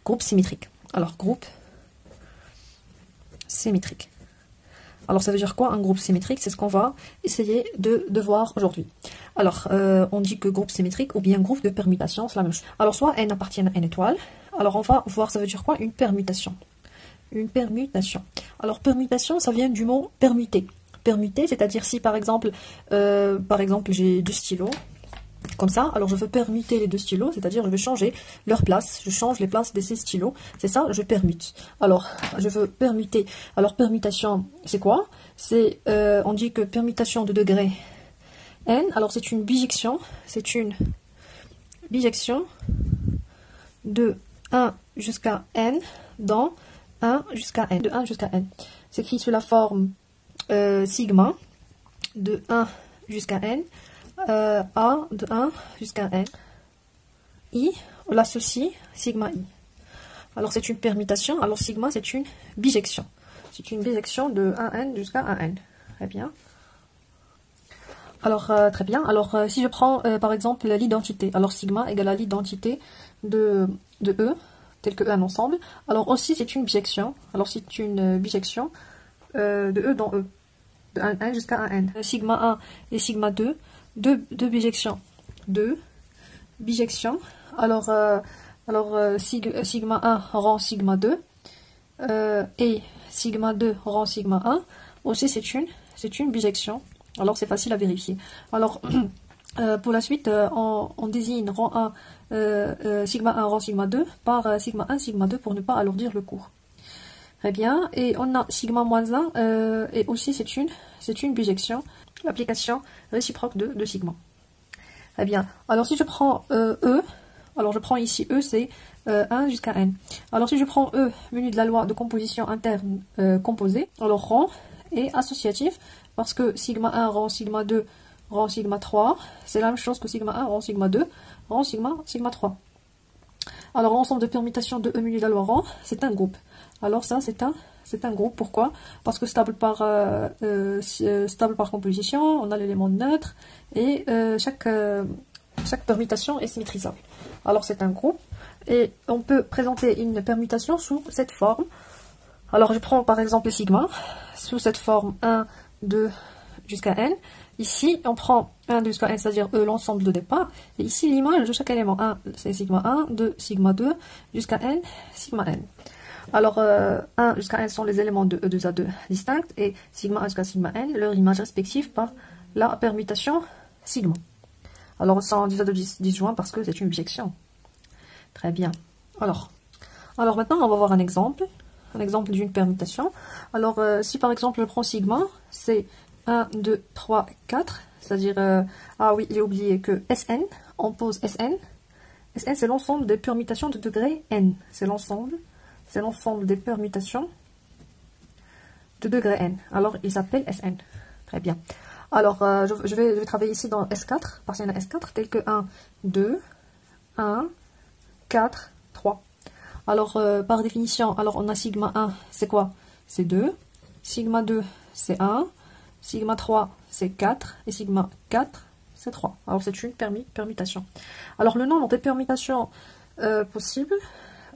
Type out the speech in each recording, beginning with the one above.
groupe symétrique. Alors, groupe symétrique. Alors, ça veut dire quoi un groupe symétrique? C'est ce qu'on va essayer de voir aujourd'hui. Alors, on dit que groupe symétrique ou bien groupe de permutation, c'est la même chose. Alors, soit n appartient à n étoile. Alors, on va voir, ça veut dire quoi? Une permutation. Une permutation. Alors, permutation, ça vient du mot permuter. Permuter, c'est-à-dire si, par exemple, j'ai 2 stylos, comme ça, alors je veux permuter les 2 stylos, c'est-à-dire je veux changer leur place, je change les places de ces stylos, c'est ça, je permute. Alors, je veux permuter. Alors, permutation, c'est quoi? C'est, on dit que permutation de degré n, alors c'est une bijection de 1 jusqu'à n dans 1 jusqu'à n, de 1 jusqu'à n. C'est écrit sous la forme sigma de 1 jusqu'à n, A de 1 jusqu'à n, I, on l'associe sigma I. Alors c'est une permutation, alors sigma c'est une bijection. C'est une bijection de 1n jusqu'à 1n. Très bien. Alors, très bien. Alors, si je prends par exemple l'identité, alors sigma égale à l'identité de E, tel que E un ensemble. Alors aussi c'est une bijection. Alors c'est une bijection de E dans E, de 1 jusqu'à 1n. Sigma 1 et sigma 2, deux bijections. 2 bijections. Alors, sigma 1 rend sigma 2 et sigma 2 rend sigma 1. Aussi c'est une bijection. Alors c'est facile à vérifier. Alors pour la suite, on désigne rang 1, sigma 1 rang sigma 2 par sigma 1, sigma 2 pour ne pas alourdir le cours. Très bien. Et on a sigma moins 1 et aussi c'est une bijection, l'application réciproque de sigma. Très bien. Alors si je prends E, alors je prends ici E, c'est 1 jusqu'à n. Alors si je prends E menu de la loi de composition interne composée, alors rang est associatif parce que sigma 1 rend sigma 2 rend sigma 3, c'est la même chose que sigma 1 rend sigma 2 rend sigma 3. Alors l'ensemble de permutations de E menu de la loi rang, c'est un groupe. Alors ça c'est un groupe, pourquoi? Parce que stable par composition, on a l'élément neutre et chaque permutation est symétrisable. Alors c'est un groupe et on peut présenter une permutation sous cette forme. Alors je prends par exemple sigma sous cette forme 1, 2 jusqu'à n. Ici on prend 1, 2 jusqu'à n, c'est-à-dire l'ensemble de départ. Et ici l'image de chaque élément. 1 c'est sigma 1, 2 sigma 2 jusqu'à n, sigma n. Alors 1 jusqu'à n sont les éléments de E2A2 distincts et sigma 1 jusqu'à sigma n, leur image respective par la permutation sigma. Alors sans 2A2 disjoint parce que c'est une bijection. Très bien. Alors maintenant on va voir un exemple d'une permutation. Alors si par exemple je prends sigma, c'est 1, 2, 3, 4, c'est-à-dire, ah oui, j'ai oublié que Sn, on pose Sn. Sn c'est l'ensemble des permutations de degré n. C'est l'ensemble des permutations de degré n. Alors il s'appelle Sn. Très bien. Alors je vais travailler ici dans S4, partiel à S4, tel que 1, 2, 1, 4, 3. Alors par définition, alors on a sigma 1, c'est quoi? C'est 2. Sigma 2, c'est 1. Sigma 3, c'est 4. Et sigma 4, c'est 3. Alors c'est une permutation. Alors le nombre de permutations possibles,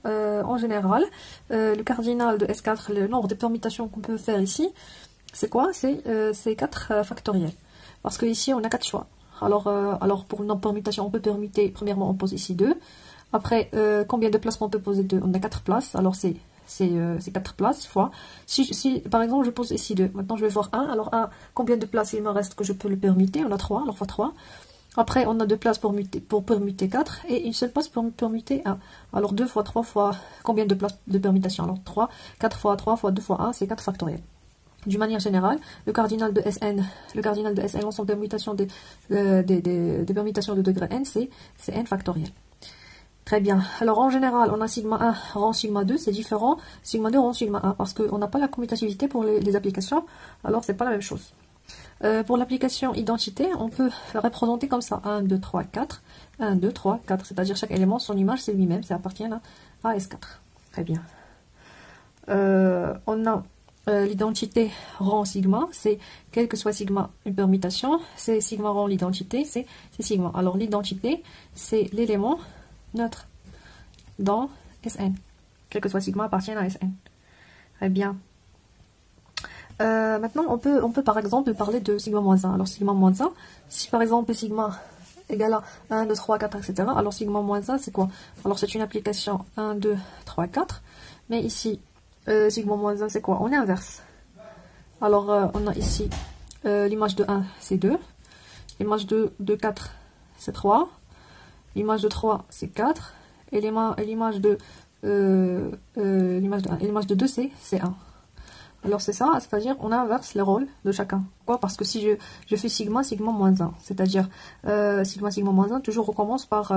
en général, le cardinal de S4, le nombre de permutations qu'on peut faire ici, c'est quoi? C'est 4 factoriels. Parce que ici on a 4 choix. Alors pour une permutation, on peut permuter, premièrement on pose ici 2. Après, combien de places on peut poser 2? On a 4 places, alors c'est 4 places fois. Si par exemple je pose ici 2, maintenant je vais voir 1, alors 1, combien de places il me reste que je peux le permuter? On a 3, alors fois 3. Après on a 2 places pour permuter 4 et une seule place pour permuter 1. Alors 2 fois 3 fois combien de places de permutation? Alors 3, 4 fois 3 fois 2 fois 1, c'est 4 factoriels. D'une manière générale, le cardinal de Sn, l'ensemble des permutations des permutations de degré n, c'est n factoriel. Très bien. Alors en général, on a sigma 1 rang sigma 2, c'est différent. Sigma 2 rang sigma 1 parce qu'on n'a pas la commutativité pour les applications. Alors c'est pas la même chose. Pour l'application identité, on peut représenter comme ça. 1, 2, 3, 4. 1, 2, 3, 4. C'est-à-dire chaque élément, son image, c'est lui-même. Ça appartient à S4. Très bien. On a l'identité rang sigma. C'est quel que soit sigma une permutation. C'est sigma rang l'identité. C'est sigma. Alors l'identité, c'est l'élément neutre dans Sn. quel que soit sigma appartienne à Sn. Très bien. Maintenant, on peut par exemple parler de sigma moins 1. Alors, sigma moins 1, si par exemple sigma égale à 1, 2, 3, 4, etc. Alors, sigma moins 1, c'est quoi? Alors, c'est une application 1, 2, 3, 4. Mais ici, sigma moins 1, c'est quoi? On est inverse. Alors, on a ici l'image de 1, c'est 2. L'image de 4, c'est 3. L'image de 3, c'est 4. Et l'image de 1 et l'image de 2, c'est 1. Alors c'est ça, c'est-à-dire on inverse les rôles de chacun. Pourquoi? Parce que si je fais sigma moins 1, c'est-à-dire sigma moins 1, toujours recommence par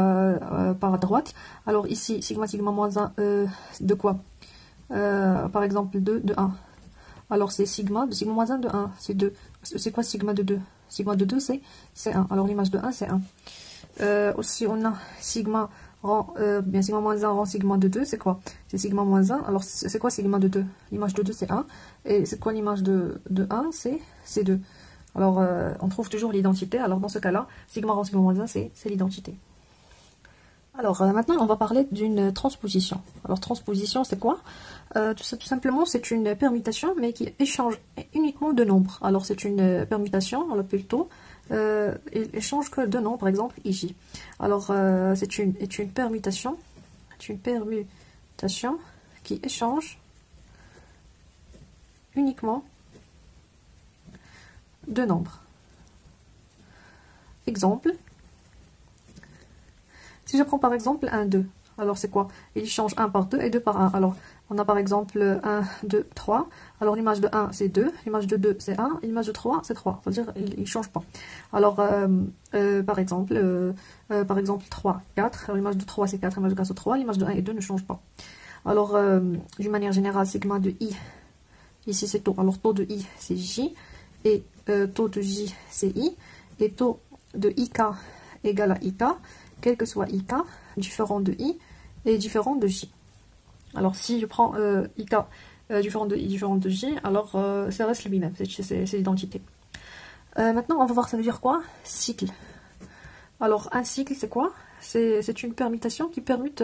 droite. Alors ici, sigma moins 1 de quoi? Par exemple de 1. Alors c'est sigma moins 1 de 1, c'est 2. C'est quoi sigma de 2? Sigma de 2 c'est 1. Alors l'image de 1 c'est 1. Aussi on a sigma sigma moins 1 rend sigma de 2, c'est quoi? C'est sigma moins 1. Alors c'est quoi sigma de 2? L'image de 2 c'est 1. Et c'est quoi l'image de 1? C'est 2. Alors on trouve toujours l'identité. Alors dans ce cas-là, sigma rend sigma moins 1, c'est l'identité. Alors maintenant on va parler d'une transposition. Alors transposition c'est quoi? Tout simplement c'est une permutation mais qui échange uniquement de nombres. Alors c'est une permutation, on l'appelle plutôt. Il échange que deux nombres, par exemple IJ. Alors c'est une permutation, qui échange uniquement deux nombres. Exemple, si je prends par exemple 1, 2, alors c'est quoi? Il change 1 par 2 et 2 par 1. Alors on a par exemple 1, 2, 3. Alors l'image de 1 c'est 2, l'image de 2 c'est 1, l'image de 3 c'est 3. C'est-à-dire il ne change pas. Alors par exemple 3, 4. Alors l'image de 3 c'est 4, l'image de 4 c'est 3, l'image de 1 et 2 ne change pas. Alors d'une manière générale, sigma de I, ici c'est taux. Alors taux de I c'est J, et taux de J c'est I, et taux de IK égale à IK, quel que soit IK, différent de I et différent de J. Alors si je prends IK différent de I, différent de J, alors ça reste lui-même, c'est l'identité. Maintenant on va voir ça veut dire quoi? Cycle. Alors un cycle c'est quoi? C'est une permutation qui permute,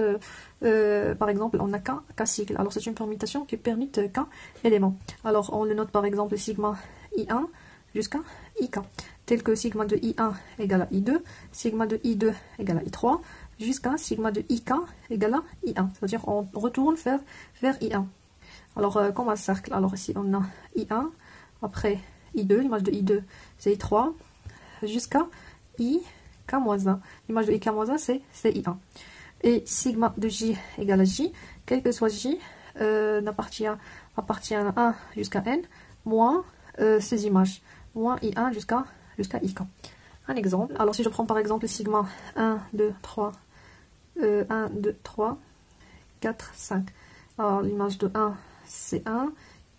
par exemple on a qu'un cycle, alors c'est une permutation qui permute qu'un élément. Alors on le note par exemple sigma I1 jusqu'à IK, tel que sigma de I1 égale à I2, sigma de I2 égale à I3, jusqu'à sigma de IK égale à I1, c'est-à-dire on retourne vers I1. Alors comme un cercle, alors ici on a I1, après I2, l'image de I2 c'est I3, jusqu'à IK-1. L'image de IK-1 c'est I1. Et sigma de J égale à J, quel que soit J, appartient à 1 jusqu'à N, moins ces images, moins I1 jusqu'à IK. Un exemple, alors si je prends par exemple sigma 1, 2, 3, 1, 2, 3, 4, 5. Alors l'image de 1 c'est 1,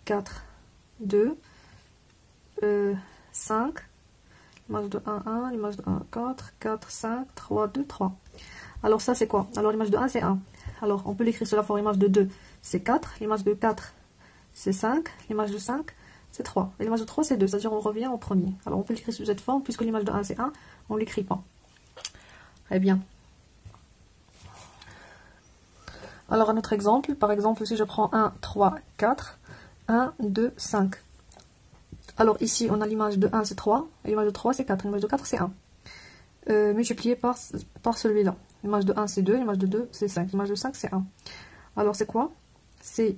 4, 2, 5. L'image de 1, 1, l'image de 1, 4, 4, 5, 3, 2, 3. Alors ça c'est quoi? Alors l'image de 1 c'est 1. Alors on peut l'écrire sous la forme l'image de 2 c'est 4, l'image de 4 c'est 5, l'image de 5 c'est 3. Et l'image de 3 c'est 2, c'est-à-dire on revient au premier. Alors on peut l'écrire sous cette forme, puisque l'image de 1 c'est 1, on ne l'écrit pas. Très bien. Alors un autre exemple, par exemple si je prends 1, 3, 4, 1, 2, 5. Alors ici on a l'image de 1 c'est 3, et l'image de 3 c'est 4, l'image de 4 c'est 1. Multiplié par celui-là. L'image de 1 c'est 2, l'image de 2 c'est 5, l'image de 5 c'est 1. Alors c'est quoi? C'est...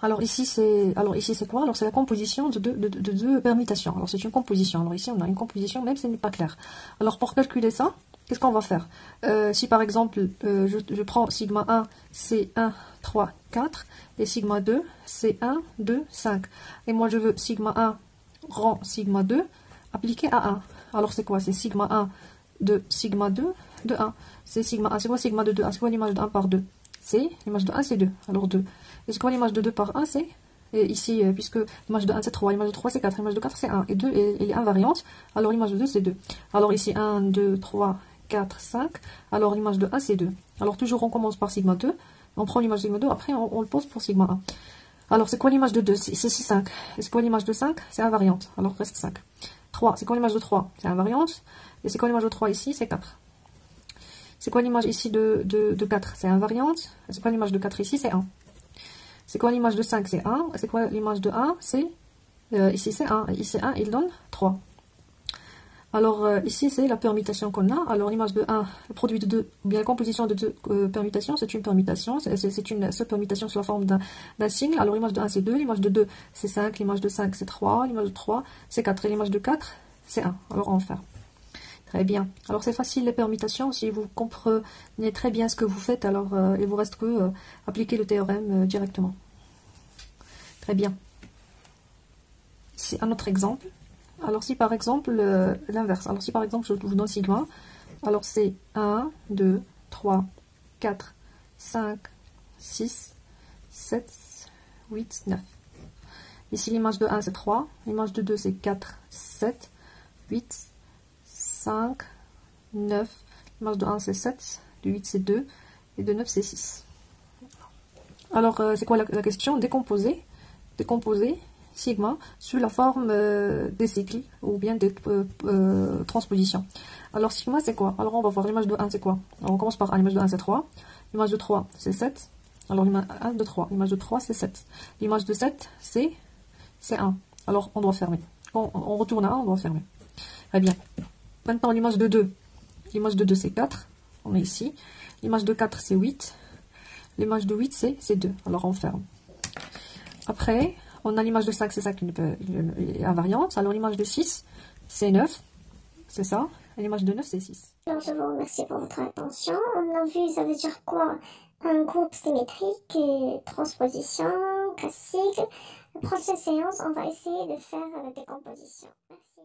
Alors ici c'est quoi? Alors c'est la composition de deux permutations. Alors c'est une composition. Alors ici on a une composition même si ce n'est pas clair. Alors pour calculer ça, qu'est-ce qu'on va faire? Si par exemple je prends sigma 1 c'est 1, 3, 4 et sigma 2 c'est 1, 2, 5. Et moi je veux sigma 1 rend sigma 2 appliqué à 1. Alors c'est quoi? C'est sigma 1 de sigma 2 de 1. C'est sigma 1. C'est quoi sigma de 2? C'est quoi l'image de 1 par 2? C'est l'image de 1 c'est 2. Alors 2. Et c'est quoi l'image de 2 par 1? C'est ici, puisque l'image de 1 c'est 3, l'image de 3 c'est 4, l'image de 4 c'est 1. Et 2 elle est invariante. Alors l'image de 2 c'est 2. Alors ici 1, 2, 3, 4, 5. Alors l'image de 1 c'est 2. Alors toujours on commence par sigma 2. On prend l'image de sigma 2. Après on le pose pour sigma 1. Alors c'est quoi l'image de 2? C'est 6, 5. Et c'est quoi l'image de 5? C'est invariante. Alors reste 5. 3, c'est quoi l'image de 3? C'est invariante. Et c'est quoi l'image de 3 ici? C'est 4. C'est quoi l'image ici de 4? C'est invariante. C'est quoi l'image de 4 ici? C'est 1. C'est quoi l'image de 5? C'est 1. C'est quoi l'image de 1? C'est ici c'est 1. Ici 1, il donne 3. Alors ici c'est la permutation qu'on a. Alors l'image de 1, le produit de 2, ou bien la composition de 2 permutations, c'est une permutation. C'est une seule permutation sous la forme d'un signe. Alors l'image de 1 c'est 2, l'image de 2 c'est 5, l'image de 5 c'est 3, l'image de 3 c'est 4 et l'image de 4 c'est 1. Alors on va faire. Très bien. Alors c'est facile les permutations. Si vous comprenez très bien ce que vous faites, alors il vous reste que appliquer le théorème directement. Très bien. C'est un autre exemple. Alors si par exemple l'inverse. Alors si par exemple je vous donne sigma, alors c'est 1, 2, 3, 4, 5, 6, 7, 8, 9. Ici l'image de 1 c'est 3, l'image de 2 c'est 4, 7, 8, 5, 9, l'image de 1 c'est 7, de 8 c'est 2, et de 9 c'est 6. Alors c'est quoi la question? Décomposer sigma sous la forme des cycles ou bien des transpositions. Alors sigma c'est quoi? Alors on va voir l'image de 1 c'est quoi? Alors on commence par l'image de 1 c'est 3, l'image de 3 c'est 7, alors l'image 1 de 3, l'image de 3 c'est 7, l'image de 7 c'est 1, alors on doit fermer. On retourne à 1, on doit fermer. Très bien. Maintenant l'image de 2, c'est 4, on est ici, l'image de 4 c'est 8, l'image de 8 c'est 2, alors on ferme. Après on a l'image de 5, c'est ça qui est invariante. Alors l'image de 6, c'est 9. C'est ça. Et l'image de 9, c'est 6. Alors, je vous remercie pour votre attention. On a vu, ça veut dire quoi? Un groupe symétrique et transposition classique. La prochaine séance, on va essayer de faire la décomposition. Merci.